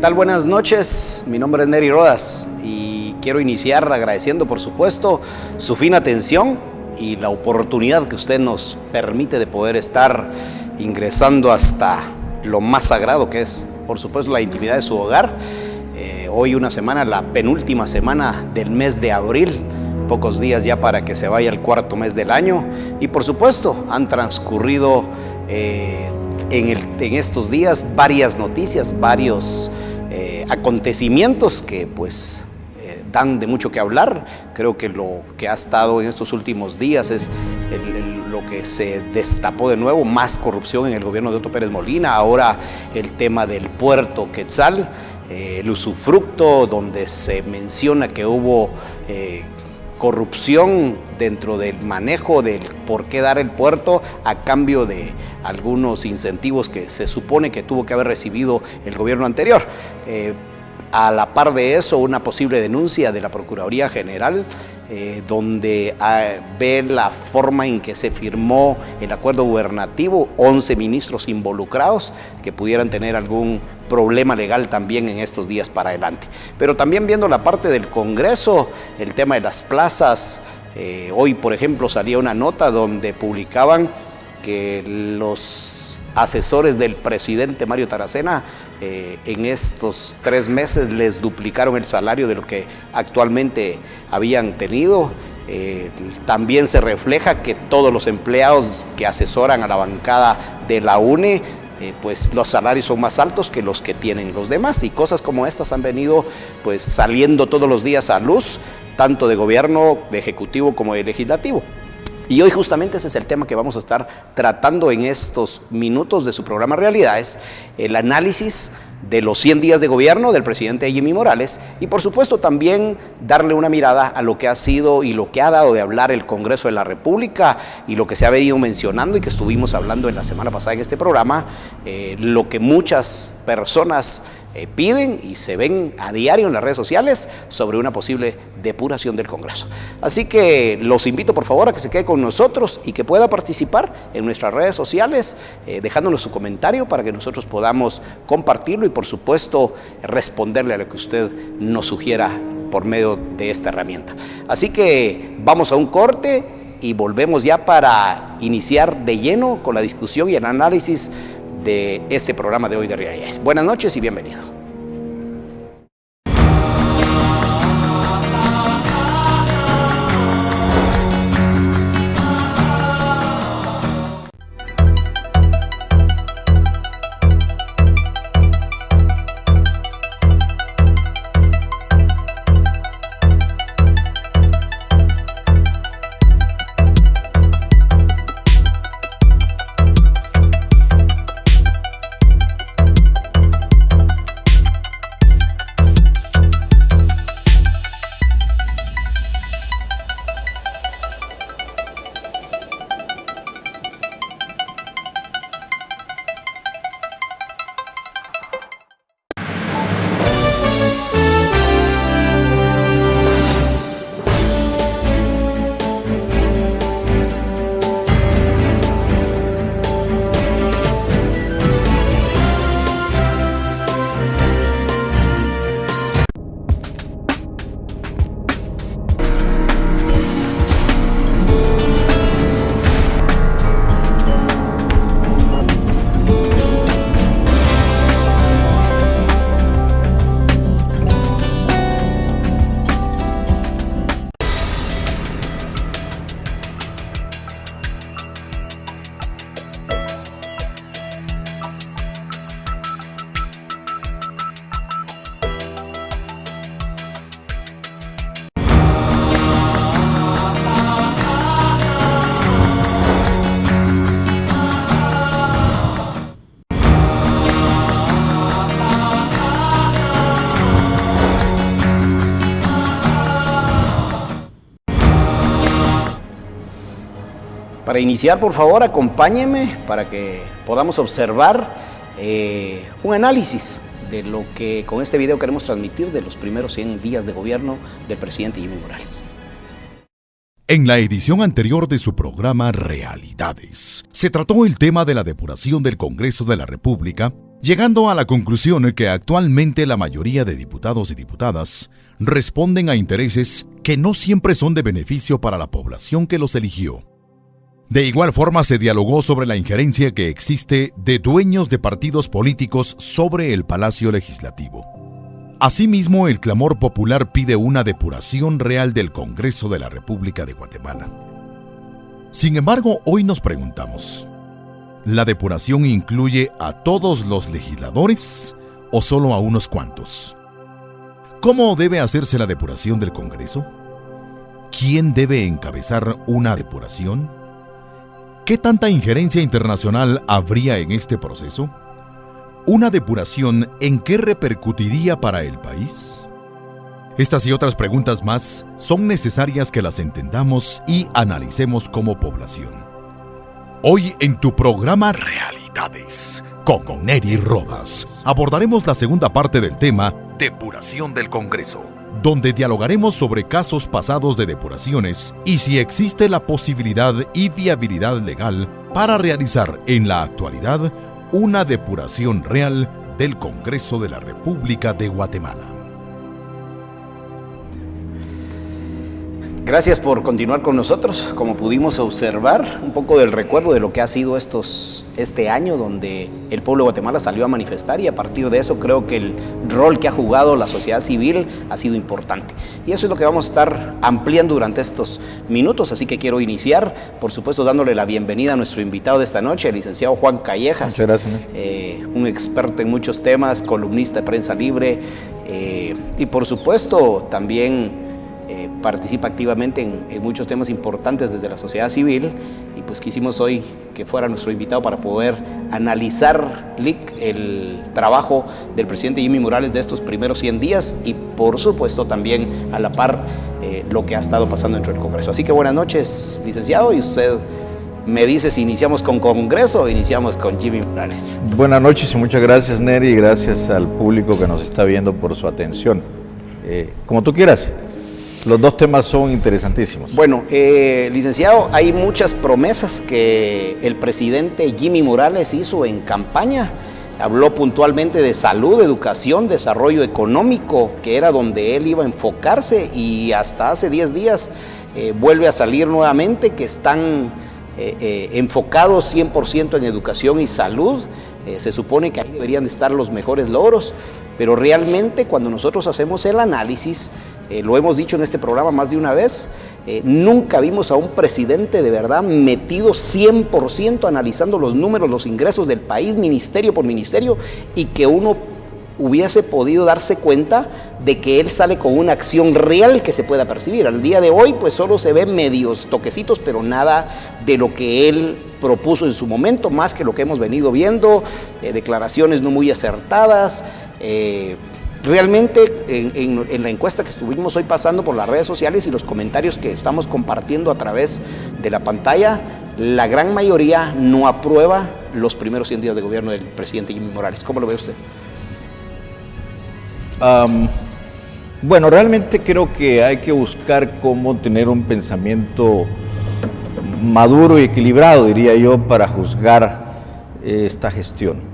tal? Buenas noches, mi nombre es Neri Rodas y quiero iniciar agradeciendo, por supuesto, su fina atención y la oportunidad que usted nos permite de poder estar ingresando hasta lo más sagrado que es, por supuesto, la intimidad de su hogar. Hoy una semana, la penúltima semana del mes de abril, pocos días ya para que se vaya el cuarto mes del año y por supuesto han transcurrido en estos días varias noticias, varios acontecimientos que pues dan de mucho que hablar. Creo que lo que ha estado en estos últimos días es lo que se destapó de nuevo, más corrupción en el gobierno de Otto Pérez Molina, ahora el tema del puerto Quetzal, el usufructo, donde se menciona que hubo corrupción dentro del manejo del por qué dar el puerto a cambio de algunos incentivos que se supone que tuvo que haber recibido el gobierno anterior. A la par de eso, una posible denuncia de la Procuraduría General, donde ve la forma en que se firmó el acuerdo gubernativo, 11 ministros involucrados que pudieran tener algún problema legal también en estos días para adelante. Pero también viendo la parte del Congreso, el tema de las plazas, hoy por ejemplo salía una nota donde publicaban que los asesores del presidente Mario Taracena en estos 3 meses les duplicaron el salario de lo que actualmente habían tenido. También se refleja que todos los empleados que asesoran a la bancada de la UNE, pues los salarios son más altos que los que tienen los demás, y cosas como estas han venido pues saliendo todos los días a luz, tanto de gobierno, de ejecutivo como de legislativo. Y hoy justamente ese es el tema que vamos a estar tratando en estos minutos de su programa Realidades, el análisis de los 100 días de gobierno del presidente Jimmy Morales y por supuesto también darle una mirada a lo que ha sido y lo que ha dado de hablar el Congreso de la República y lo que se ha venido mencionando y que estuvimos hablando en la semana pasada en este programa, lo que muchas personas piden y se ven a diario en las redes sociales sobre una posible depuración del Congreso. Así que los invito por favor a que se quede con nosotros y que pueda participar en nuestras redes sociales, dejándonos su comentario para que nosotros podamos compartirlo y por supuesto responderle a lo que usted nos sugiera por medio de esta herramienta. Así que vamos a un corte y volvemos ya para iniciar de lleno con la discusión y el análisis de este programa de hoy de Realidades. Buenas noches y bienvenido. Para iniciar, por favor, acompáñenme para que podamos observar un análisis de lo que con este video queremos transmitir de los primeros 100 días de gobierno del presidente Jimmy Morales. En la edición anterior de su programa Realidades, se trató el tema de la depuración del Congreso de la República llegando a la conclusión que actualmente la mayoría de diputados y diputadas responden a intereses que no siempre son de beneficio para la población que los eligió. De igual forma, se dialogó sobre la injerencia que existe de dueños de partidos políticos sobre el Palacio Legislativo. Asimismo, el clamor popular pide una depuración real del Congreso de la República de Guatemala. Sin embargo, hoy nos preguntamos, ¿la depuración incluye a todos los legisladores o solo a unos cuantos? ¿Cómo debe hacerse la depuración del Congreso? ¿Quién debe encabezar una depuración? ¿Qué tanta injerencia internacional habría en este proceso? ¿Una depuración en qué repercutiría para el país? Estas y otras preguntas más son necesarias que las entendamos y analicemos como población. Hoy en tu programa Realidades con Neri Rodas abordaremos la segunda parte del tema Depuración del Congreso, donde dialogaremos sobre casos pasados de depuraciones y si existe la posibilidad y viabilidad legal para realizar en la actualidad una depuración real del Congreso de la República de Guatemala. Gracias por continuar con nosotros. Como pudimos observar, un poco del recuerdo de lo que ha sido este año, donde el pueblo de Guatemala salió a manifestar, y a partir de eso creo que el rol que ha jugado la sociedad civil ha sido importante. Y eso es lo que vamos a estar ampliando durante estos minutos, así que quiero iniciar, por supuesto, dándole la bienvenida a nuestro invitado de esta noche, el licenciado Juan Callejas. Muchas gracias. Un experto en muchos temas, columnista de Prensa Libre, y por supuesto también participa activamente en muchos temas importantes desde la sociedad civil, y pues quisimos hoy que fuera nuestro invitado para poder analizar el trabajo del presidente Jimmy Morales de estos primeros 100 días y por supuesto también a la par lo que ha estado pasando dentro del Congreso. Así que buenas noches, licenciado, y usted me dice si iniciamos con Congreso o iniciamos con Jimmy Morales. Buenas noches y muchas gracias, Neri, y gracias al público que nos está viendo por su atención. Como tú quieras. Los dos temas son interesantísimos. Bueno, licenciado, hay muchas promesas que el presidente Jimmy Morales hizo en campaña. Habló puntualmente de salud, educación, desarrollo económico, que era donde él iba a enfocarse, y hasta hace 10 días vuelve a salir nuevamente que están enfocados 100% en educación y salud. Se supone que ahí deberían de estar los mejores logros, pero realmente cuando nosotros hacemos el análisis, lo hemos dicho en este programa más de una vez, nunca vimos a un presidente de verdad metido 100% analizando los números, los ingresos del país, ministerio por ministerio, y que uno hubiese podido darse cuenta de que él sale con una acción real que se pueda percibir. Al día de hoy pues solo se ven medios toquecitos, pero nada de lo que él propuso en su momento, más que lo que hemos venido viendo, declaraciones no muy acertadas. Realmente en la encuesta que estuvimos hoy pasando por las redes sociales y los comentarios que estamos compartiendo a través de la pantalla, la gran mayoría no aprueba los primeros 100 días de gobierno del presidente Jimmy Morales. ¿Cómo lo ve usted? Bueno, realmente creo que hay que buscar cómo tener un pensamiento maduro y equilibrado, diría yo, para juzgar esta gestión.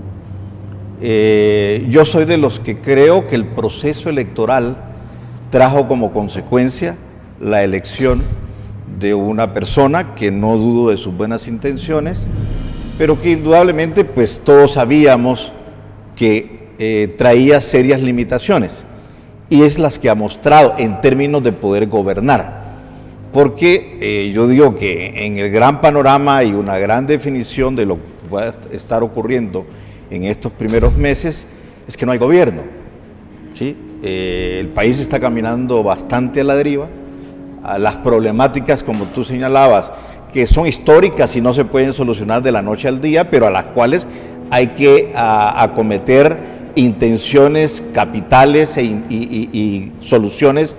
Yo soy de los que creo que el proceso electoral trajo como consecuencia la elección de una persona que no dudo de sus buenas intenciones, pero que indudablemente pues todos sabíamos que traía serias limitaciones, y es las que ha mostrado en términos de poder gobernar. Porque yo digo que en el gran panorama hay una gran definición de lo que va a estar ocurriendo en estos primeros meses, es que no hay gobierno, ¿sí? El país está caminando bastante a la deriva. Las problemáticas, como tú señalabas, que son históricas y no se pueden solucionar de la noche al día, pero a las cuales hay que acometer intenciones capitales y soluciones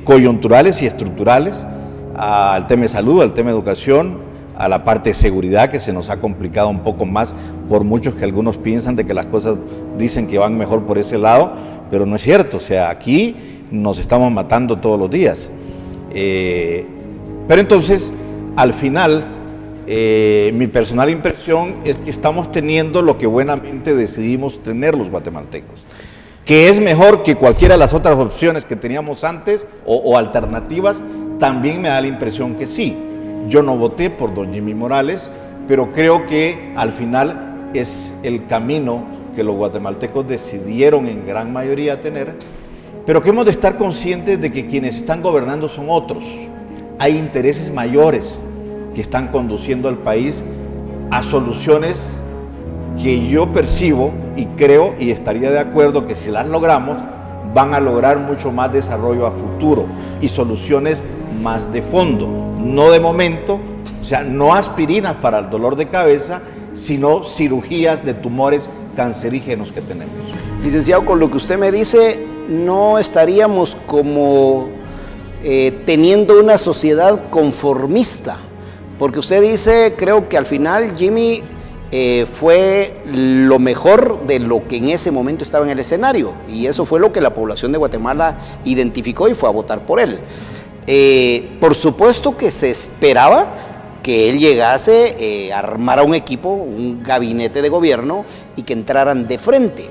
coyunturales y estructurales al tema de salud, al tema de educación, a la parte de seguridad, que se nos ha complicado un poco más por muchos que algunos piensan de que las cosas dicen que van mejor por ese lado, pero no es cierto. O sea, aquí nos estamos matando todos los días. Pero entonces, al final, Mi personal impresión es que estamos teniendo lo que buenamente decidimos tener los guatemaltecos, que es mejor que cualquiera de las otras opciones que teníamos antes o alternativas. También me da la impresión que sí. Yo no voté por don Jimmy Morales, pero creo que al final es el camino que los guatemaltecos decidieron en gran mayoría tener, pero que hemos de estar conscientes de que quienes están gobernando son otros. Hay intereses mayores que están conduciendo al país a soluciones que yo percibo y creo y estaría de acuerdo que si las logramos van a lograr mucho más desarrollo a futuro y soluciones más de fondo, no de momento, o sea, no aspirinas para el dolor de cabeza, sino cirugías de tumores cancerígenos que tenemos. Licenciado, con lo que usted me dice, no estaríamos como teniendo una sociedad conformista, porque usted dice, creo que al final Jimmy fue lo mejor de lo que en ese momento estaba en el escenario, y eso fue lo que la población de Guatemala identificó y fue a votar por él. Por supuesto que se esperaba que él llegase, armara un equipo, un gabinete de gobierno y que entraran de frente.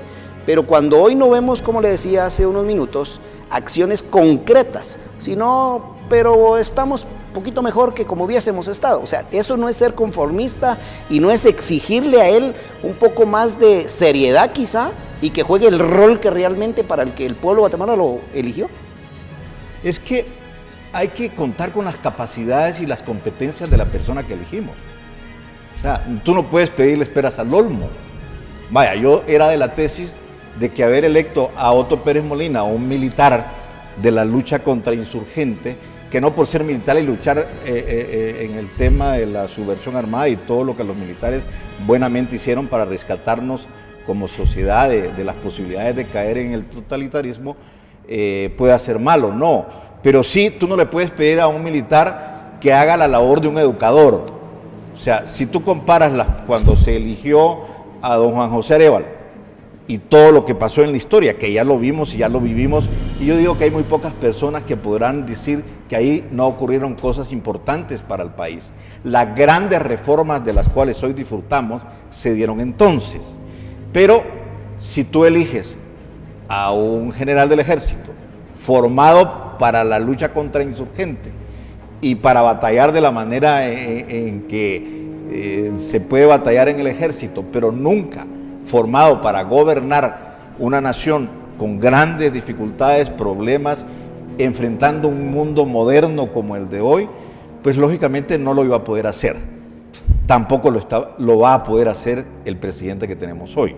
Pero cuando hoy no vemos, como le decía hace unos minutos, acciones concretas, sino, pero estamos un poquito mejor que como hubiésemos estado. O sea, eso no es ser conformista y no es exigirle a él un poco más de seriedad quizá y que juegue el rol que realmente para el que el pueblo de Guatemala lo eligió. Es que hay que contar con las capacidades y las competencias de la persona que elegimos. O sea, tú no puedes pedirle esperas al olmo. Vaya, yo era de la tesis de que haber electo a Otto Pérez Molina, un militar de la lucha contra insurgente, que no por ser militar y luchar en el tema de la subversión armada y todo lo que los militares buenamente hicieron para rescatarnos como sociedad de las posibilidades de caer en el totalitarismo, pueda ser malo, no. Pero sí, tú no le puedes pedir a un militar que haga la labor de un educador. O sea, si tú comparas cuando se eligió a don Juan José Arévalo y todo lo que pasó en la historia, que ya lo vimos y ya lo vivimos, y yo digo que hay muy pocas personas que podrán decir que ahí no ocurrieron cosas importantes para el país. Las grandes reformas de las cuales hoy disfrutamos se dieron entonces. Pero si tú eliges a un general del ejército formado para la lucha contra insurgente y para batallar de la manera en que se puede batallar en el ejército, pero nunca formado para gobernar una nación con grandes dificultades, problemas, enfrentando un mundo moderno como el de hoy, pues lógicamente no lo iba a poder hacer. Tampoco lo va a poder hacer el presidente que tenemos hoy.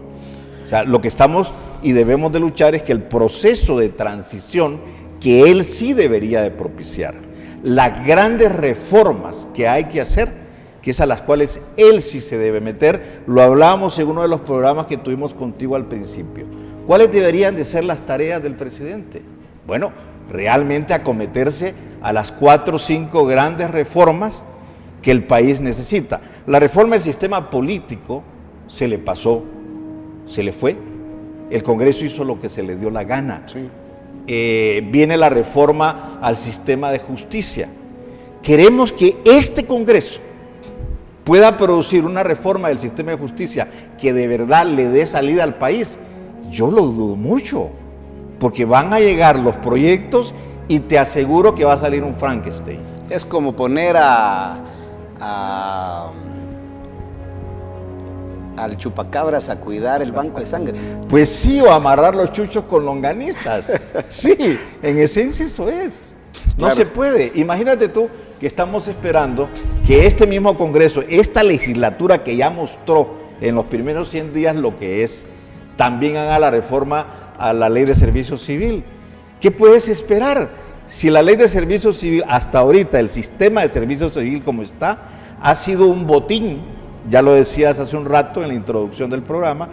O sea, lo que estamos y debemos de luchar es que el proceso de transición que él sí debería de propiciar, las grandes reformas que hay que hacer, que es a las cuales él sí se debe meter, lo hablábamos en uno de los programas que tuvimos contigo al principio. ¿Cuáles deberían de ser las tareas del presidente? Bueno, realmente acometerse a las 4 o 5 grandes reformas que el país necesita. La reforma del sistema político se le pasó, se le fue. El Congreso hizo lo que se le dio la gana. Sí. Viene la reforma al sistema de justicia. Queremos que este Congreso pueda producir una reforma del sistema de justicia que de verdad le dé salida al país. Yo lo dudo mucho, porque van a llegar los proyectos y te aseguro que va a salir un Frankenstein. Es como poner al chupacabras a cuidar el banco de sangre. Pues sí, o amarrar los chuchos con longanizas. Sí, en esencia eso es. No claro. Se puede. Imagínate tú que estamos esperando que este mismo Congreso, esta legislatura que ya mostró en los primeros 100 días lo que es, también haga la reforma a la Ley de Servicio Civil. ¿Qué puedes esperar? Si la Ley de Servicio Civil, hasta ahorita el sistema de Servicio Civil como está, ha sido un botín. Ya lo decías hace un rato en la introducción del programa,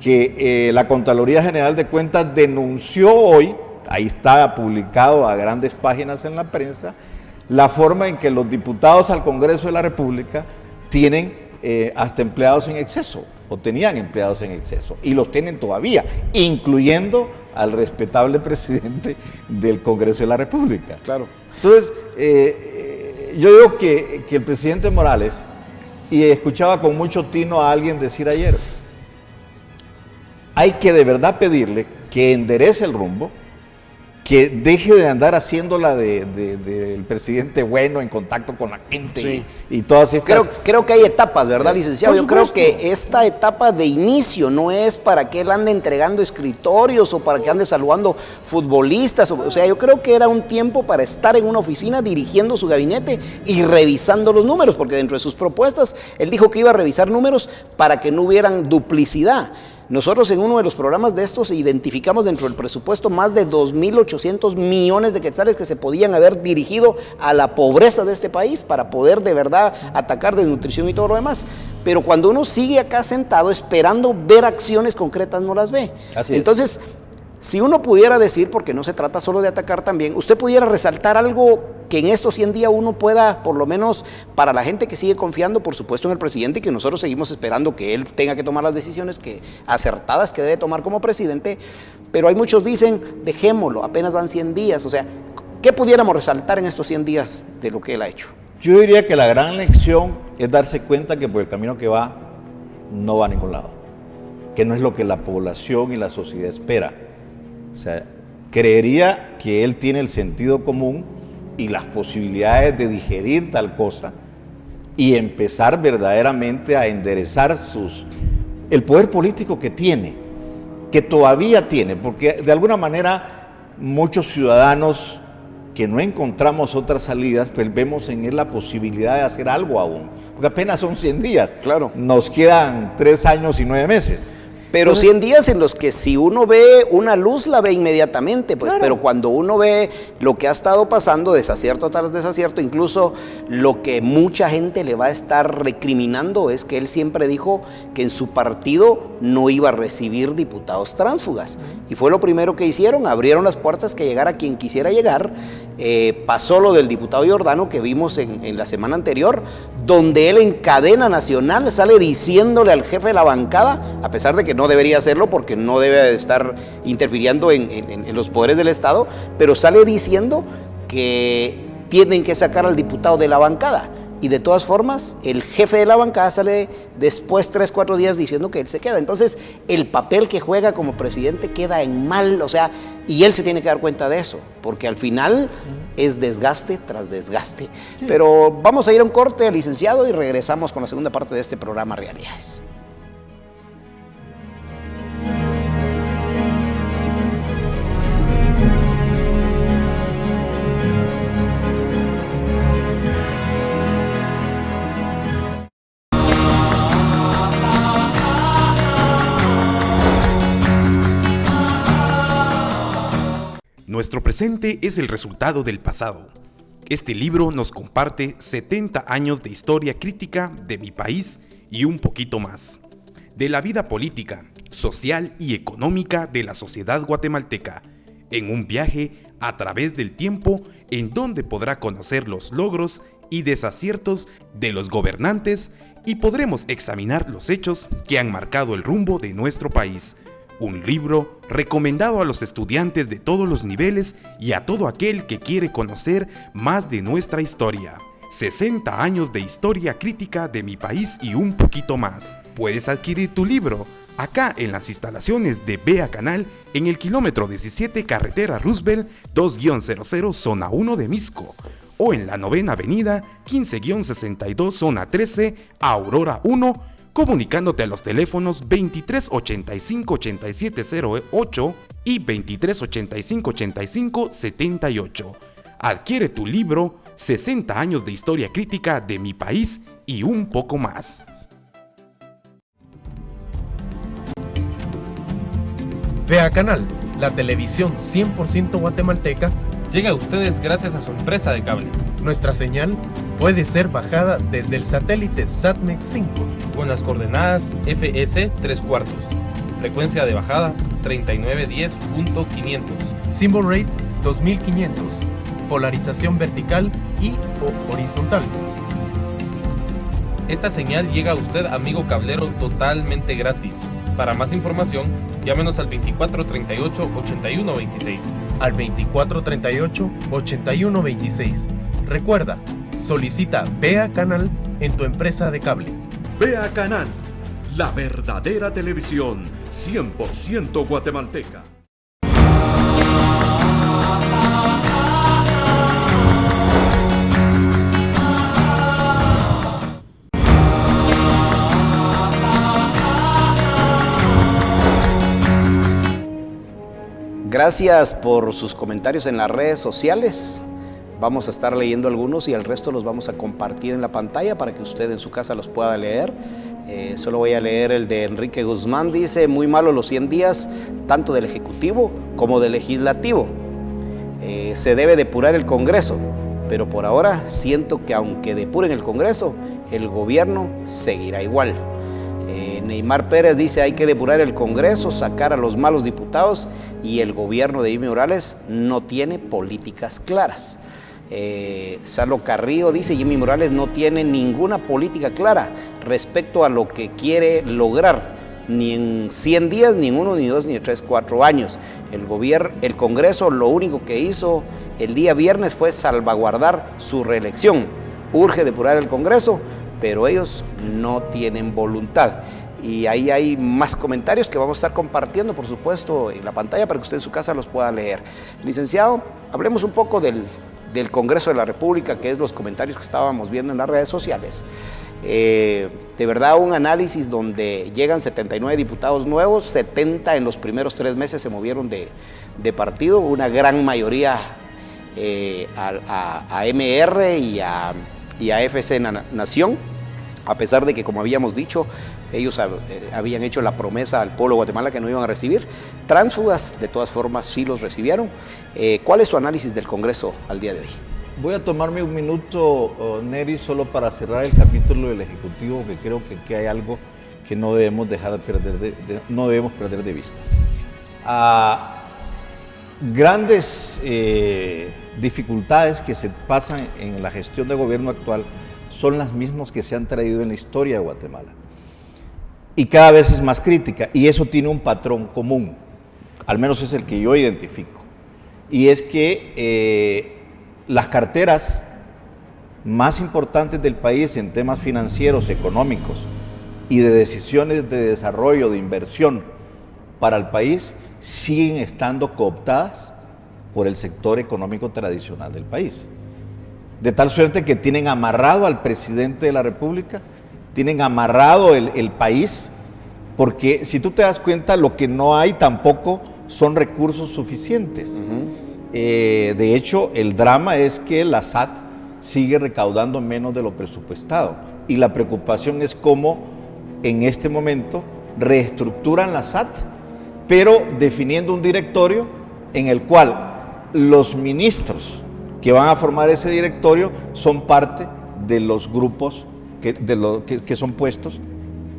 que la Contraloría General de Cuentas denunció hoy, ahí está publicado a grandes páginas en la prensa, la forma en que los diputados al Congreso de la República tienen hasta empleados en exceso, o tenían empleados en exceso, y los tienen todavía, incluyendo al respetable presidente del Congreso de la República. Claro. Entonces, yo digo que el presidente Morales Y escuchaba con mucho tino a alguien decir ayer, hay que de verdad pedirle que enderece el rumbo, que deje de andar haciéndola del presidente bueno en contacto con la gente, sí, y todas estas... Creo que hay etapas, ¿verdad, licenciado? Yo creo que esta etapa de inicio no es para que él ande entregando escritorios o para que ande saludando futbolistas. O sea, yo creo que era un tiempo para estar en una oficina dirigiendo su gabinete y revisando los números, porque dentro de sus propuestas él dijo que iba a revisar números para que no hubieran duplicidad. Nosotros en uno de los programas de estos identificamos dentro del presupuesto más de 2.800 millones de quetzales que se podían haber dirigido a la pobreza de este país para poder de verdad atacar desnutrición y todo lo demás. Pero cuando uno sigue acá sentado esperando ver acciones concretas, no las ve. Entonces, si uno pudiera decir, porque no se trata solo de atacar también, usted pudiera resaltar algo que en estos 100 días uno pueda, por lo menos para la gente que sigue confiando, por supuesto, en el presidente y que nosotros seguimos esperando que él tenga que tomar las decisiones acertadas que debe tomar como presidente, pero hay muchos dicen, dejémoslo, apenas van 100 días, o sea, ¿qué pudiéramos resaltar en estos 100 días de lo que él ha hecho? Yo diría que la gran lección es darse cuenta que por el camino que va, no va a ningún lado, que no es lo que la población y la sociedad espera. O sea, creería que él tiene el sentido común y las posibilidades de digerir tal cosa y empezar verdaderamente a enderezar el poder político que tiene, que todavía tiene, porque de alguna manera muchos ciudadanos que no encontramos otras salidas, pues vemos en él la posibilidad de hacer algo aún, porque apenas son 100 días, claro. Nos quedan 3 años y 9 meses. Pero 100 días en los que si uno ve una luz la ve inmediatamente, pues, claro. Pero cuando uno ve lo que ha estado pasando, desacierto tras desacierto, incluso lo que mucha gente le va a estar recriminando es que él siempre dijo que en su partido no iba a recibir diputados tránsfugas. Y fue lo primero que hicieron, abrieron las puertas que llegara quien quisiera llegar. Pasó lo del diputado Giordano que vimos en la semana anterior, donde él en cadena nacional sale diciéndole al jefe de la bancada, a pesar de que no debería hacerlo porque no debe estar interfiriendo en los poderes del Estado, pero sale diciendo que tienen que sacar al diputado de la bancada. Y de todas formas, el jefe de la bancada sale después 3-4 días diciendo que él se queda. Entonces, el papel que juega como presidente queda en mal, o sea, y él se tiene que dar cuenta de eso, porque al final es desgaste tras desgaste. Sí. Pero vamos a ir a un corte, licenciado, y regresamos con la segunda parte de este programa Realidades. Nuestro presente es el resultado del pasado. Este libro nos comparte 70 años de historia crítica de mi país y un poquito más. De la vida política, social y económica de la sociedad guatemalteca, en un viaje a través del tiempo en donde podrá conocer los logros y desaciertos de los gobernantes y podremos examinar los hechos que han marcado el rumbo de nuestro país. Un libro recomendado a los estudiantes de todos los niveles y a todo aquel que quiere conocer más de nuestra historia. 60 años de historia crítica de mi país y un poquito más. Puedes adquirir tu libro acá en las instalaciones de Vea Canal en el kilómetro 17 Carretera Roosevelt 2-00 Zona 1 de Misco o en la 9ª Avenida 15-62 Zona 13 Aurora 1, comunicándote a los teléfonos 2385-8708 y 2385-8578. Adquiere tu libro 60 años de historia crítica de mi país y un poco más. Vea Canal, la televisión 100% guatemalteca, llega a ustedes gracias a su empresa de cable. Nuestra señal puede ser bajada desde el satélite Satnex 5 con las coordenadas FS 3/4, frecuencia de bajada 3910.500, symbol rate 2500, polarización vertical y o horizontal. Esta señal llega a usted, amigo cablero, totalmente gratis. Para más información, llámenos al 2438-8126. Al 2438-8126. Recuerda, solicita Vea Canal en tu empresa de cable. Ve a Canal, la verdadera televisión 100% guatemalteca. Gracias por sus comentarios en las redes sociales. Vamos a estar leyendo algunos y el resto los vamos a compartir en la pantalla para que usted en su casa los pueda leer. Solo voy a leer el de Enrique Guzmán. Dice: muy malo los 100 días, tanto del Ejecutivo como del Legislativo. Se debe depurar el Congreso, pero por ahora siento que aunque depuren el Congreso, el gobierno seguirá igual. Neymar Pérez dice: hay que depurar el Congreso, sacar a los malos diputados, y el gobierno de Jimmy Morales no tiene políticas claras. Salo Carrillo dice: Jimmy Morales no tiene ninguna política clara respecto a lo que quiere lograr, ni en 100 días, ni en 1, ni 2, ni 3, 4 años. El Congreso lo único que hizo el día viernes fue salvaguardar su reelección. Urge depurar el Congreso, pero ellos no tienen voluntad. Y ahí hay más comentarios que vamos a estar compartiendo, por supuesto, en la pantalla para que usted en su casa los pueda leer. Licenciado, hablemos un poco del Congreso de la República, que es los comentarios que estábamos viendo en las redes sociales. De verdad, un análisis donde llegan 79 diputados nuevos, 70 en los primeros 3 meses se movieron de partido, una gran mayoría a MR y a FC Nación, a pesar de que, como habíamos dicho, ellos habían hecho la promesa al pueblo de Guatemala que no iban a recibir. Tránsfugas, de todas formas, sí los recibieron. ¿Cuál es su análisis del Congreso al día de hoy? Voy a tomarme un minuto, Neri, solo para cerrar el capítulo del Ejecutivo, que creo que hay algo que no debemos perder de vista. Grandes dificultades que se pasan en la gestión de gobierno actual son las mismas que se han traído en la historia de Guatemala. Y cada vez es más crítica, y eso tiene un patrón común, al menos es el que yo identifico, y es que las carteras más importantes del país en temas financieros, económicos y de decisiones de desarrollo, de inversión para el país, siguen estando cooptadas por el sector económico tradicional del país. De tal suerte que tienen amarrado al presidente de la República, tienen amarrado el país, porque si tú te das cuenta, lo que no hay tampoco son recursos suficientes. De hecho, el drama es que la SAT sigue recaudando menos de lo presupuestado, y la preocupación es cómo en este momento reestructuran la SAT, pero definiendo un directorio en el cual los ministros que van a formar ese directorio son parte de los grupos que son puestos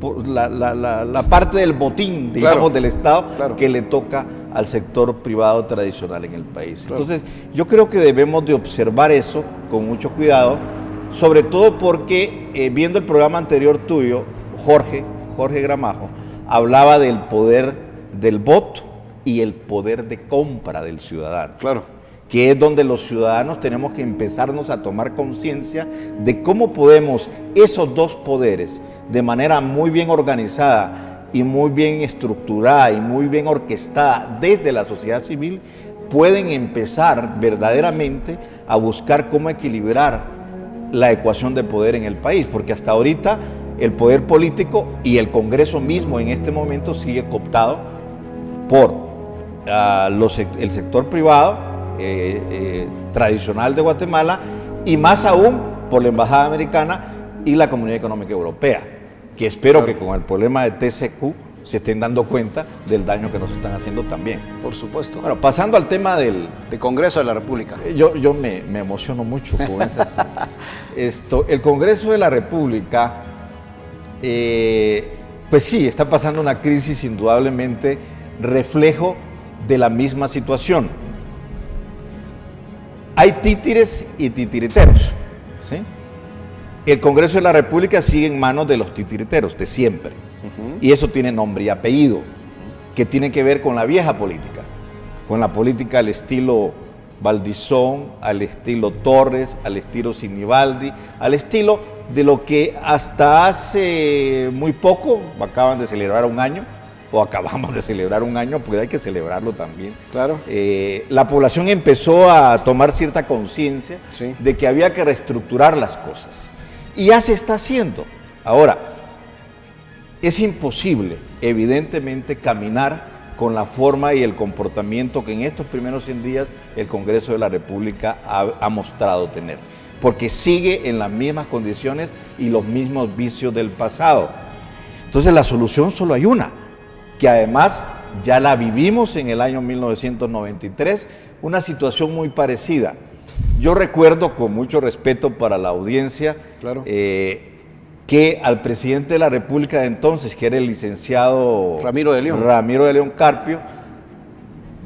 por la parte del botín, digamos, claro, del Estado, claro, que le toca al sector privado tradicional en el país. Claro. Entonces, yo creo que debemos de observar eso con mucho cuidado, sobre todo porque viendo el programa anterior tuyo, Jorge Gramajo, hablaba del poder del voto y el poder de compra del ciudadano. Claro. Que es donde los ciudadanos tenemos que empezarnos a tomar conciencia de cómo podemos esos dos poderes, de manera muy bien organizada y muy bien estructurada y muy bien orquestada desde la sociedad civil, pueden empezar verdaderamente a buscar cómo equilibrar la ecuación de poder en el país, porque hasta ahorita el poder político y el Congreso mismo en este momento sigue cooptado por el sector privado tradicional de Guatemala, y más aún por la Embajada Americana y la Comunidad Económica Europea, que espero que con el problema de TCQ se estén dando cuenta del daño que nos están haciendo también. Por supuesto. Bueno, pasando al tema del Congreso de la República. Yo me emociono mucho con el Congreso de la República, pues sí, está pasando una crisis indudablemente reflejo de la misma situación. Hay títeres y titiriteros, ¿sí? El Congreso de la República sigue en manos de los titiriteros de siempre, y eso tiene nombre y apellido, que tiene que ver con la vieja política, con la política al estilo Valdizón, al estilo Torres, al estilo Sinibaldi, al estilo de lo que hasta hace muy poco acaban de celebrar un año, o acabamos de celebrar un año, porque hay que celebrarlo también. Claro. La población empezó a tomar cierta conciencia Sí. de que había que reestructurar las cosas. Y ya se está haciendo. Ahora, es imposible, evidentemente, caminar con la forma y el comportamiento que en estos primeros 100 días el Congreso de la República ha mostrado tener, porque sigue en las mismas condiciones y los mismos vicios del pasado. Entonces la solución solo hay una, que además ya la vivimos en el año 1993, una situación muy parecida. Yo recuerdo, con mucho respeto para la audiencia, Claro. Que al presidente de la República de entonces, que era el licenciado Ramiro de León Carpio,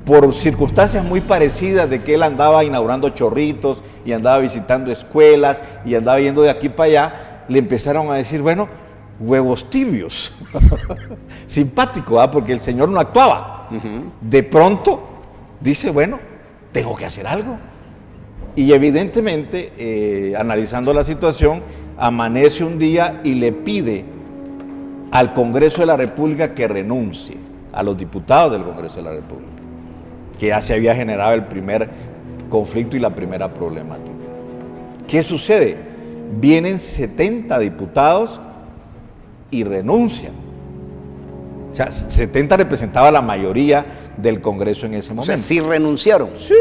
por circunstancias muy parecidas de que él andaba inaugurando chorritos y andaba visitando escuelas y andaba yendo de aquí para allá, le empezaron a decir, bueno, huevos tibios. Simpático, ¿ah? Porque el señor no actuaba. De pronto dice, bueno, tengo que hacer algo. Y evidentemente, analizando la situación, amanece un día y le pide al Congreso de la República que renuncie, a los diputados del Congreso de la República, que ya se había generado el primer conflicto y la primera problemática. ¿Qué sucede? Vienen 70 diputados y renuncian. O sea, 70 representaba la mayoría del Congreso en ese O momento. sea, sí renunciaron. Sí,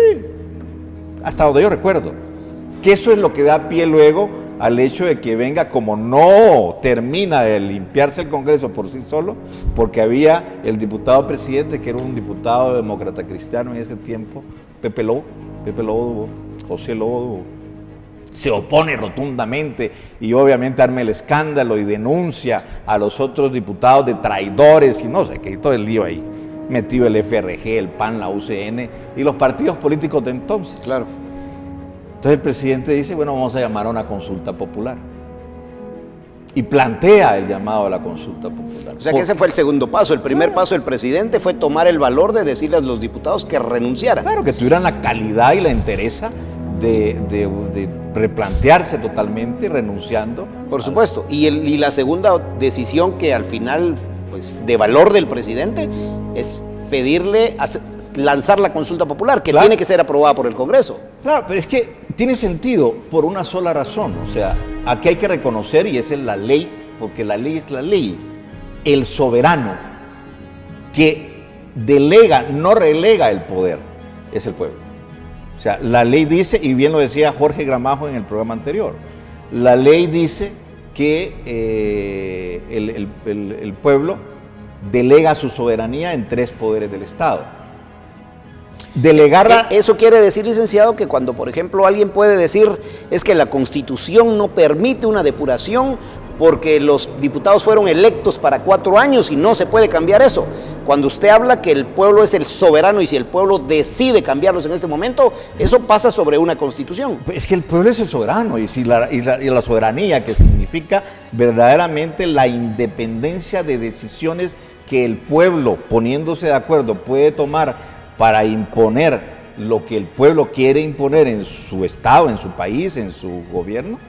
hasta donde yo recuerdo. Que eso es lo que da pie luego al hecho de que venga, como no termina de limpiarse el Congreso por sí solo, porque había el diputado presidente, que era un diputado demócrata cristiano en ese tiempo, Pepe Lobo Dubó, José Lobo Dubó, se opone rotundamente y obviamente arma el escándalo y denuncia a los otros diputados de traidores y no sé qué, todo el lío ahí. Metido el FRG, el PAN, la UCN y los partidos políticos de entonces. Claro. Entonces el presidente dice, bueno, vamos a llamar a una consulta popular. Y plantea el llamado a la consulta popular. O sea que ese fue el segundo paso. El primer paso del presidente fue tomar el valor de decirle a los diputados que renunciaran. Claro, que tuvieran la calidad y la entereza de replantearse totalmente, renunciando. Por supuesto. Y la segunda decisión que al final, pues, de valor del presidente, es pedirle lanzar la consulta popular, que Claro. tiene que ser aprobada por el Congreso. Claro, pero es que tiene sentido por una sola razón. O sea, aquí hay que reconocer, y esa es la ley, porque la ley es la ley, el soberano que delega, no relega el poder, es el pueblo. O sea, la ley dice, y bien lo decía Jorge Gramajo en el programa anterior, la ley dice que el pueblo delega su soberanía en 3 poderes del Estado. Delegarla... Eso quiere decir, licenciado, que cuando, por ejemplo, alguien puede decir es que la Constitución no permite una depuración porque los diputados fueron electos para 4 años y no se puede cambiar eso. Cuando usted habla que el pueblo es el soberano y si el pueblo decide cambiarlos en este momento, eso pasa sobre una Constitución. Es que el pueblo es el soberano y la soberanía, que significa verdaderamente la independencia de decisiones que el pueblo, poniéndose de acuerdo, puede tomar para imponer lo que el pueblo quiere imponer en su estado, en su país, en su gobierno,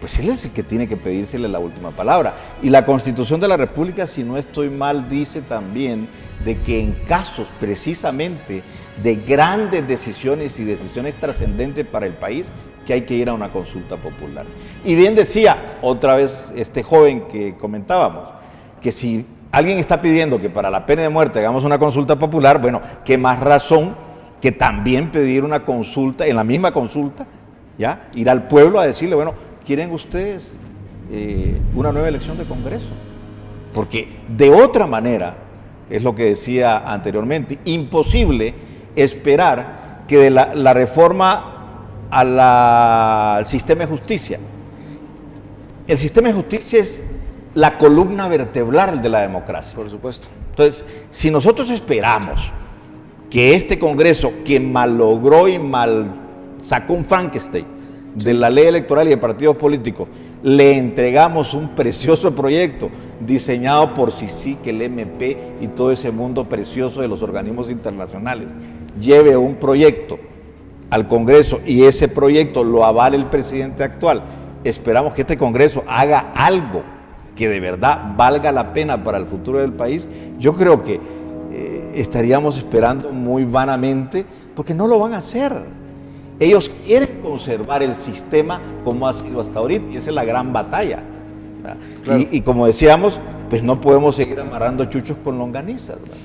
pues él es el que tiene que pedírsele la última palabra. Y la Constitución de la República, si no estoy mal, dice también de que en casos precisamente de grandes decisiones y decisiones trascendentes para el país, que hay que ir a una consulta popular. Y bien decía otra vez este joven que comentábamos, que si alguien está pidiendo que para la pena de muerte hagamos una consulta popular, bueno, qué más razón que también pedir una consulta, en la misma consulta, ¿ya? Ir al pueblo a decirle, bueno, ¿quieren ustedes una nueva elección de Congreso? Porque de otra manera, es lo que decía anteriormente, imposible esperar que de la reforma al sistema de justicia. El sistema de justicia es la columna vertebral de la democracia. Por supuesto. Entonces, si nosotros esperamos que este Congreso, que malogró y sacó un Frankenstein de la ley electoral y de partidos políticos, le entregamos un precioso proyecto diseñado por CICIG, el MP y todo ese mundo precioso de los organismos internacionales, lleve un proyecto al Congreso y ese proyecto lo avale el presidente actual, esperamos que este Congreso haga algo que de verdad valga la pena para el futuro del país, yo creo que estaríamos esperando muy vanamente, porque no lo van a hacer. Ellos quieren conservar el sistema como ha sido hasta ahorita, y esa es la gran batalla. Claro. Y como decíamos, pues no podemos seguir amarrando chuchos con longanizas, ¿verdad?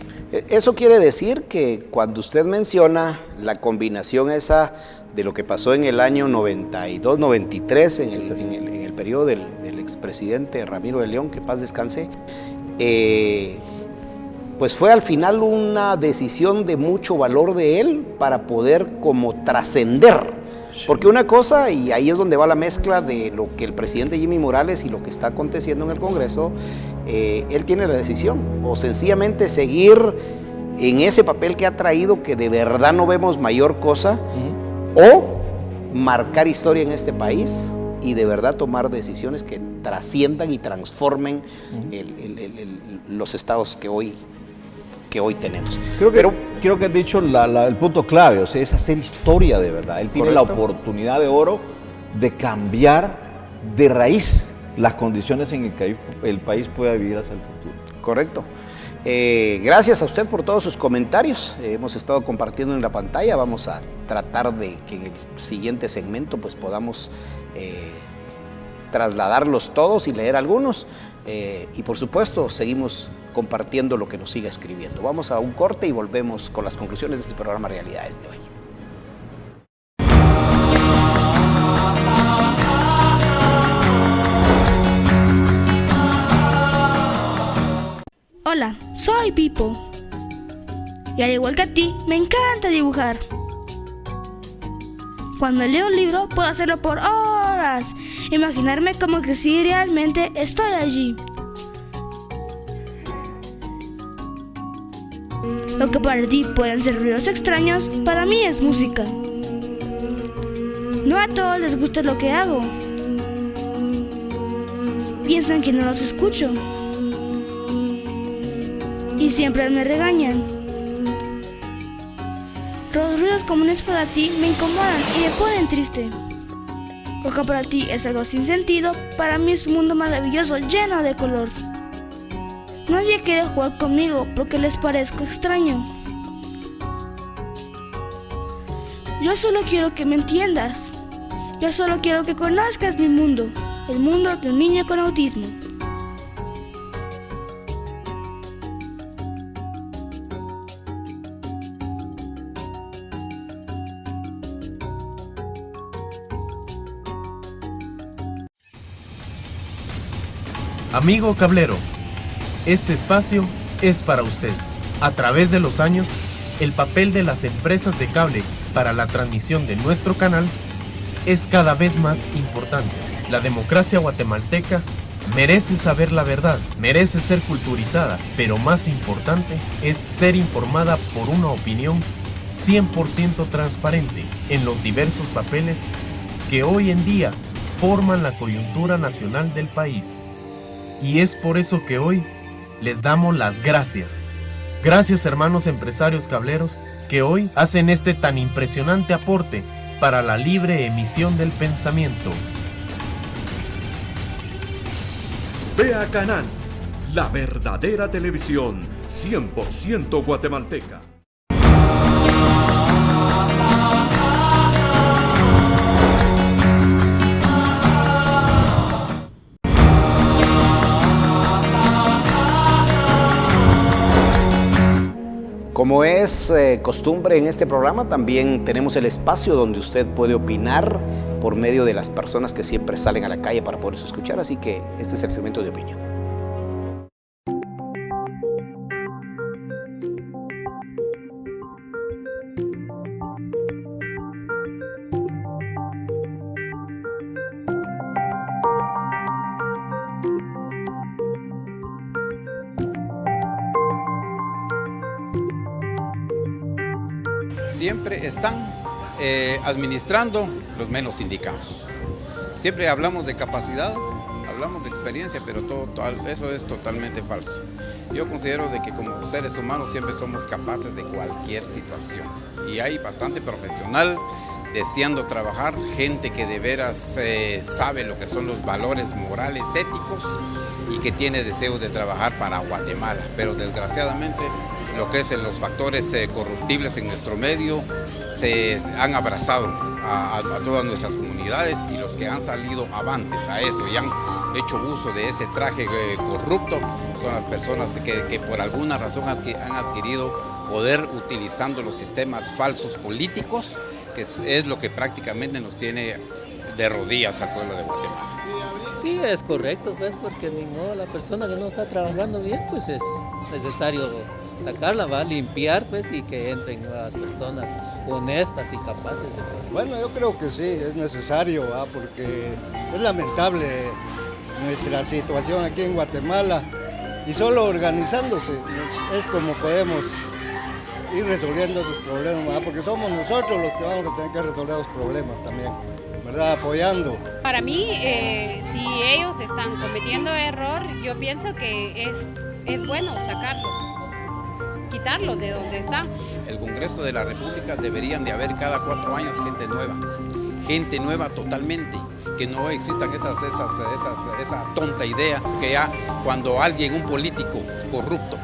Eso quiere decir que cuando usted menciona la combinación esa de lo que pasó en el año 92-93, en el periodo del expresidente Ramiro de León, que paz descanse, pues fue al final una decisión de mucho valor de él para poder como trascender. Porque una cosa, y ahí es donde va la mezcla de lo que el presidente Jimmy Morales y lo que está aconteciendo en el Congreso, él tiene la decisión, o sencillamente seguir en ese papel que ha traído, que de verdad no vemos mayor cosa, o marcar historia en este país y de verdad tomar decisiones que trasciendan y transformen los estados que hoy tenemos. Creo que has dicho el punto clave, o sea, es hacer historia de verdad. Él tiene la oportunidad de oro de cambiar de raíz las condiciones en que el país pueda vivir hacia el futuro. Correcto. Gracias a usted por todos sus comentarios. Hemos estado compartiendo en la pantalla. Vamos a tratar de que en el siguiente segmento pues podamos trasladarlos todos y leer algunos. Y por supuesto seguimos compartiendo lo que nos siga escribiendo. Vamos a un corte y volvemos con las conclusiones de este programa Realidades de hoy. Hola, soy Pipo. Y al igual que a ti, me encanta dibujar. Cuando leo un libro puedo hacerlo por horas, imaginarme como que si realmente estoy allí. Lo que para ti pueden ser ruidos extraños, para mí es música. No a todos les gusta lo que hago. Piensan que no los escucho. Y siempre me regañan. Los ruidos comunes para ti me incomodan y me ponen triste. Lo que para ti es algo sin sentido, para mí es un mundo maravilloso lleno de color. Nadie quiere jugar conmigo porque les parezco extraño. Yo solo quiero que me entiendas. Yo solo quiero que conozcas mi mundo, el mundo de un niño con autismo. Amigo cablero, este espacio es para usted. A través de los años, el papel de las empresas de cable para la transmisión de nuestro canal es cada vez más importante. La democracia guatemalteca merece saber la verdad, merece ser culturizada, pero más importante es ser informada por una opinión 100% transparente en los diversos papeles que hoy en día forman la coyuntura nacional del país. Y es por eso que hoy les damos las gracias. Gracias, hermanos empresarios cableros que hoy hacen este tan impresionante aporte para la libre emisión del pensamiento. Vea Canal, la verdadera televisión 100% guatemalteca. Como es costumbre en este programa, también tenemos el espacio donde usted puede opinar por medio de las personas que siempre salen a la calle para poderse escuchar, así que este es el segmento de opinión. Siempre están administrando los menos indicados. Siempre hablamos de capacidad, hablamos de experiencia, pero eso es totalmente falso. Yo considero de que como seres humanos siempre somos capaces de cualquier situación y hay bastante profesional deseando trabajar, gente que de veras sabe lo que son los valores morales, éticos, y que tiene deseo de trabajar para Guatemala. Pero desgraciadamente lo que es los factores corruptibles en nuestro medio se han abrazado a todas nuestras comunidades, y los que han salido avantes a eso y han hecho uso de ese traje corrupto son las personas que por alguna razón han adquirido poder utilizando los sistemas falsos políticos, que es lo que prácticamente nos tiene de rodillas al pueblo de Guatemala. Sí, es correcto, pues, porque ni modo, la persona que no está trabajando bien, pues es necesario sacarla, va a limpiar, pues, y que entren nuevas personas honestas y capaces de poder. Bueno, yo creo que sí, es necesario, porque es lamentable nuestra situación aquí en Guatemala, y solo organizándose es como podemos ir resolviendo esos problemas, porque somos nosotros los que vamos a tener que resolver los problemas también, ¿verdad? Apoyando. Para mí, si ellos están cometiendo error, yo pienso que es bueno sacarlos, quitarlos de donde están. El Congreso de la República deberían de haber cada 4 años gente nueva totalmente, que no existan esa tonta idea que ya cuando alguien, un político corrupto,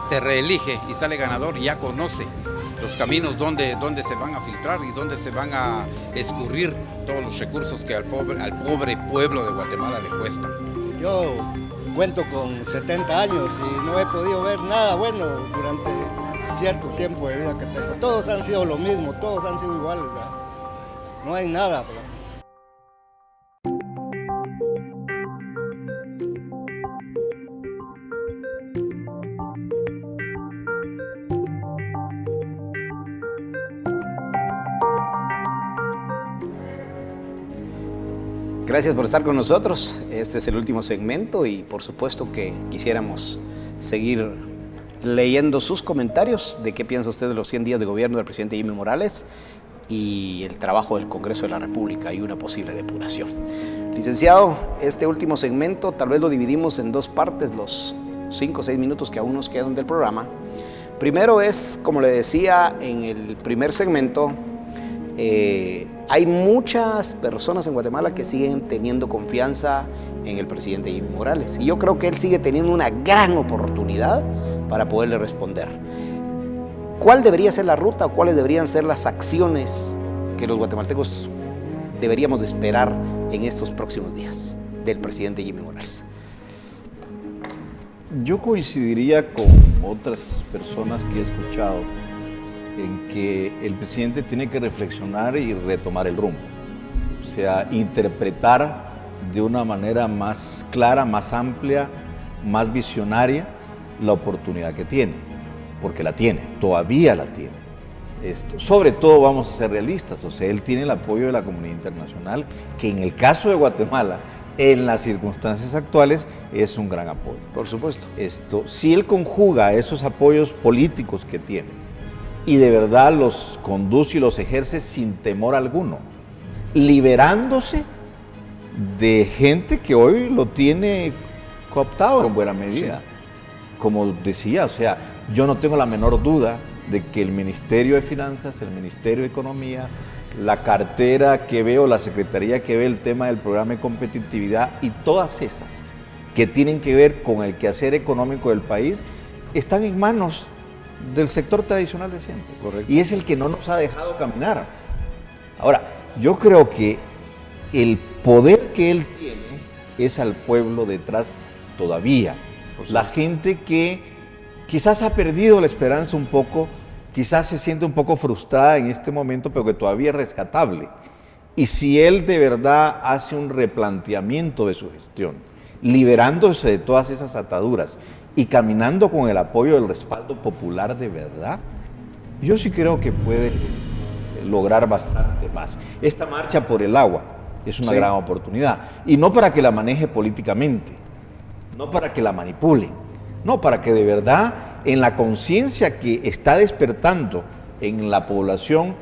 se reelige y sale ganador, ya conoce los caminos donde se van a filtrar y donde se van a escurrir todos los recursos que al pobre pueblo de Guatemala le cuestan. Yo cuento con 70 años y no he podido ver nada bueno durante cierto tiempo de vida que tengo. Todos han sido lo mismo, todos han sido iguales, ¿verdad? No hay nada, ¿verdad? Gracias por estar con nosotros. Este es el último segmento y por supuesto que quisiéramos seguir leyendo sus comentarios de qué piensa usted de los 100 días de gobierno del presidente Jimmy Morales y el trabajo del Congreso de la República y una posible depuración. Licenciado, este último segmento tal vez lo dividimos en 2 partes, los 5 o 6 minutos que aún nos quedan del programa. Primero es, como le decía en el primer segmento, hay muchas personas en Guatemala que siguen teniendo confianza en el presidente Jimmy Morales, y yo creo que él sigue teniendo una gran oportunidad para poderle responder. ¿Cuál debería ser la ruta o cuáles deberían ser las acciones que los guatemaltecos deberíamos de esperar en estos próximos días del presidente Jimmy Morales? Yo coincidiría con otras personas que he escuchado en que el presidente tiene que reflexionar y retomar el rumbo. O sea, interpretar de una manera más clara, más amplia, más visionaria la oportunidad que tiene, porque la tiene, todavía la tiene. Sobre todo vamos a ser realistas, o sea, él tiene el apoyo de la comunidad internacional, que en el caso de Guatemala, en las circunstancias actuales, es un gran apoyo. Por supuesto. Si él conjuga esos apoyos políticos que tiene y de verdad los conduce y los ejerce sin temor alguno, liberándose de gente que hoy lo tiene cooptado en buena medida. Sí. Como decía, o sea, yo no tengo la menor duda de que el Ministerio de Finanzas, el Ministerio de Economía, la cartera que veo, la secretaría que ve el tema del programa de competitividad y todas esas que tienen que ver con el quehacer económico del país, están en manos del sector tradicional de siempre. Correcto. Y es el que no nos ha dejado caminar. Ahora, yo creo que el poder que él tiene es al pueblo detrás todavía. La gente que quizás ha perdido la esperanza un poco, quizás se siente un poco frustrada en este momento, pero que todavía es rescatable. Y si él de verdad hace un replanteamiento de su gestión, liberándose de todas esas ataduras y caminando con el apoyo del respaldo popular de verdad, yo sí creo que puede lograr bastante más. Esta marcha por el agua es una gran oportunidad, y no para que la maneje políticamente, no para que la manipulen, no, para que de verdad en la conciencia que está despertando en la población,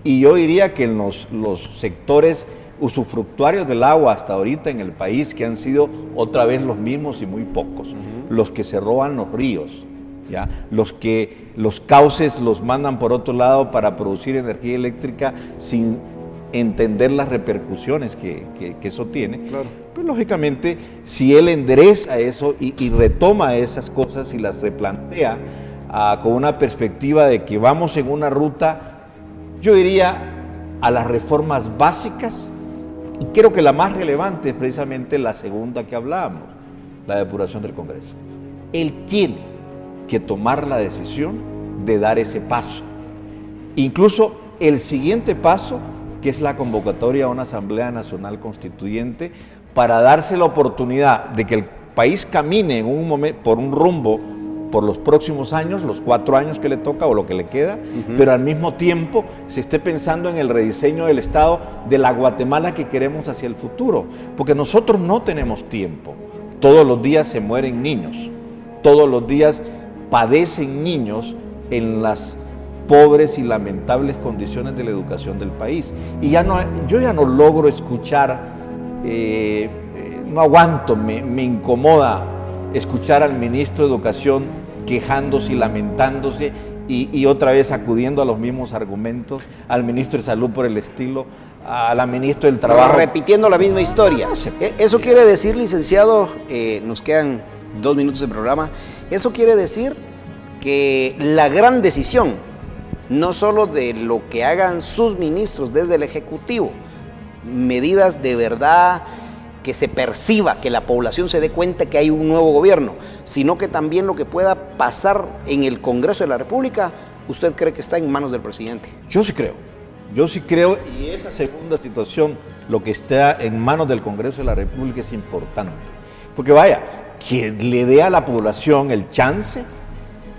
y yo diría que en los sectores usufructuarios del agua hasta ahorita en el país, que han sido otra vez los mismos y muy pocos, los que se roban los ríos, ¿ya? Los cauces los mandan por otro lado para producir energía eléctrica sin entender las repercusiones que eso tiene. Claro. Pues lógicamente, si él endereza eso y retoma esas cosas y las replantea con una perspectiva de que vamos en una ruta, yo diría, a las reformas básicas, y creo que la más relevante es precisamente la segunda que hablábamos, la depuración del Congreso. Él tiene que tomar la decisión de dar ese paso. Incluso el siguiente paso, que es la convocatoria a una Asamblea Nacional Constituyente, para darse la oportunidad de que el país camine en un momento, por un rumbo por los próximos años, los 4 años que le toca o lo que le queda, pero al mismo tiempo se esté pensando en el rediseño del Estado de la Guatemala que queremos hacia el futuro, porque nosotros no tenemos tiempo. Todos los días se mueren niños, todos los días padecen niños en las pobres y lamentables condiciones de la educación del país. Y yo ya no logro escuchar, no aguanto, me incomoda escuchar al ministro de Educación quejándose y lamentándose y otra vez acudiendo a los mismos argumentos, al ministro de Salud por el estilo, a la ministra del Trabajo. Repitiendo la misma historia. Eso quiere decir, licenciado, nos quedan 2 minutos de programa, eso quiere decir que la gran decisión, no solo de lo que hagan sus ministros desde el Ejecutivo, medidas de verdad que se perciba, que la población se dé cuenta que hay un nuevo gobierno, sino que también lo que pueda pasar en el Congreso de la República, ¿usted cree que está en manos del presidente? Yo sí creo, y esa segunda situación, lo que está en manos del Congreso de la República es importante, porque vaya, que le dé a la población el chance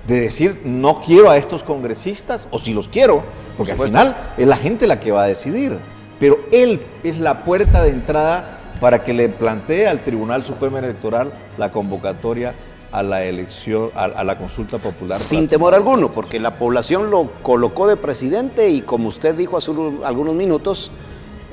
de decir, no quiero a estos congresistas, o si los quiero, porque al final es la gente la que va a decidir, pero él es la puerta de entrada para que le plantee al Tribunal Supremo Electoral la convocatoria a la elección, a la consulta popular. Sin temor alguno, porque la población lo colocó de presidente y como usted dijo hace algunos minutos,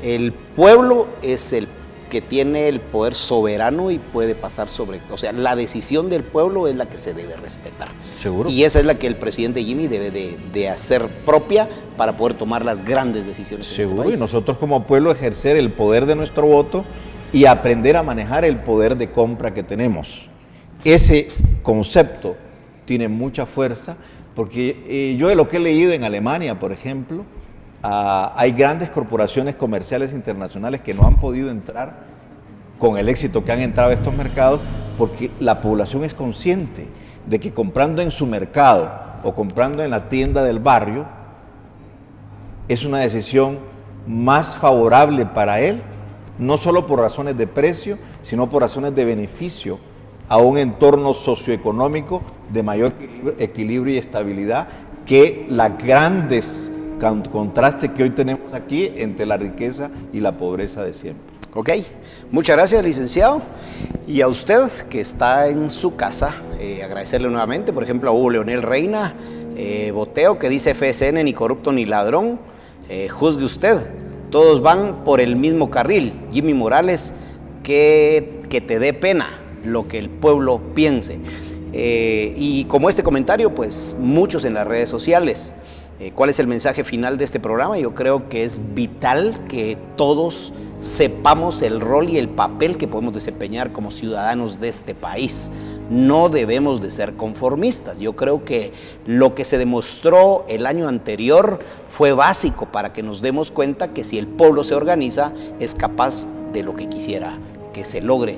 el pueblo es el que tiene el poder soberano y puede pasar sobre, o sea, la decisión del pueblo es la que se debe respetar. Seguro. Y esa es la que el presidente Jimmy debe de hacer propia para poder tomar las grandes decisiones. Seguro, en este país. Y nosotros como pueblo ejercer el poder de nuestro voto y aprender a manejar el poder de compra que tenemos. Ese concepto tiene mucha fuerza porque yo de lo que he leído en Alemania, por ejemplo, hay grandes corporaciones comerciales internacionales que no han podido entrar con el éxito que han entrado a estos mercados porque la población es consciente de que comprando en su mercado o comprando en la tienda del barrio es una decisión más favorable para él, no solo por razones de precio, sino por razones de beneficio a un entorno socioeconómico de mayor equilibrio y estabilidad que las grandes contrastes que hoy tenemos aquí entre la riqueza y la pobreza de siempre. Ok, muchas gracias, licenciado. Y a usted que está en su casa, agradecerle nuevamente, por ejemplo, a Hugo Leonel Reina, Boteo, que dice FSN, ni corrupto ni ladrón, juzgue usted. Todos van por el mismo carril. Jimmy Morales, que te dé pena lo que el pueblo piense. Y como este comentario, pues muchos en las redes sociales. ¿Cuál es el mensaje final de este programa? Yo creo que es vital que todos sepamos el rol y el papel que podemos desempeñar como ciudadanos de este país. No debemos de ser conformistas. Yo creo que lo que se demostró el año anterior fue básico para que nos demos cuenta que si el pueblo se organiza es capaz de lo que quisiera que se logre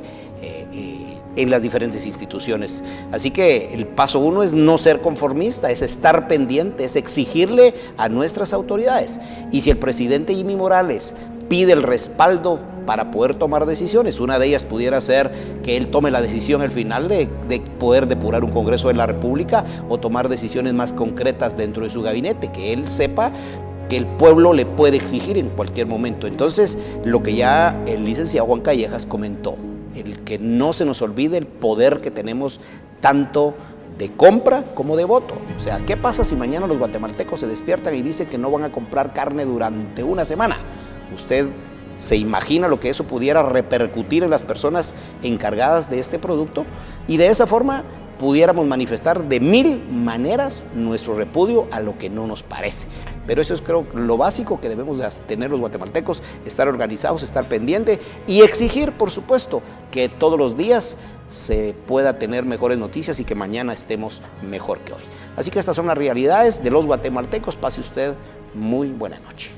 en las diferentes instituciones. Así que el paso 1 es no ser conformista, es estar pendiente, es exigirle a nuestras autoridades. Y si el presidente Jimmy Morales pide el respaldo para poder tomar decisiones, una de ellas pudiera ser que él tome la decisión al final de poder depurar un Congreso de la República o tomar decisiones más concretas dentro de su gabinete, que él sepa que el pueblo le puede exigir en cualquier momento. Entonces, lo que ya el licenciado Juan Callejas comentó, el que no se nos olvide el poder que tenemos tanto de compra como de voto. O sea, ¿qué pasa si mañana los guatemaltecos se despiertan y dicen que no van a comprar carne durante una semana? ¿Usted se imagina lo que eso pudiera repercutir en las personas encargadas de este producto? Y de esa forma pudiéramos manifestar de 1000 maneras nuestro repudio a lo que no nos parece. Pero eso es, creo, lo básico que debemos de tener los guatemaltecos, estar organizados, estar pendiente y exigir, por supuesto, que todos los días se pueda tener mejores noticias y que mañana estemos mejor que hoy. Así que estas son las realidades de los guatemaltecos. Pase usted muy buena noche.